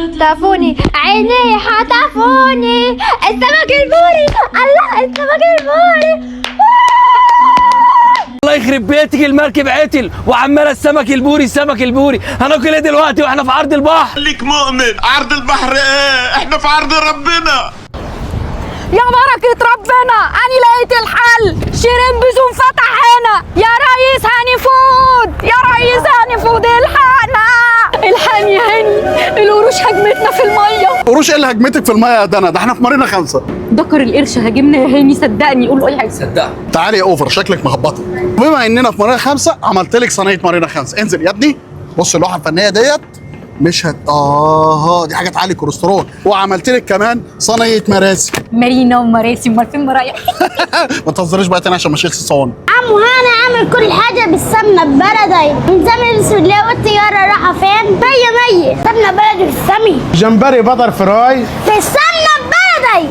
خطفوني عيني خطفوني السمك البوري، الله السمك البوري. الله يخرب بيتك، المركب عتل وعماله السمك البوري السمك البوري. هناكل ايه دلوقتي واحنا في عرض البحر؟ خليك مؤمن، عرض البحر ايه؟ احنا في عرض ربنا. يا بركة ربنا أنا لقيت الحل، شيرين بزوم فتح هنا. يا ريس هنفوت، يا ريس هنفوت، الحقنا الحقني يا هاني، القروش هجمتنا في المية. قروش ايه اللي هجمتك في الميه يا دنا؟ ده احنا في مارينا 5. دكر القرش هاجمنا يا هاني، صدقني قول له أي حاجة. صدقني. تعالي يا اوفر، شكلك مهبطه. بما اننا في مارينا 5 عملت لك صينيه مارينا 5. انزل يا ابني، بص اللوحه الفنيه ديت مش دي حاجه تعلي الكوليسترول. وعملت لك كمان صينيه مراسي. مارينا ومراسي، امال فين مرايح؟ ما تهزريش بقى تاني عشان ما اشيلش الصواني. عمو هانا عامل كل حاجة بالسمنة بلدي، من زمن السورية والطيارة رايحة فين؟ مية سمنة بلدي في السمي، جمبري بتر فراي في السمنة بلدي.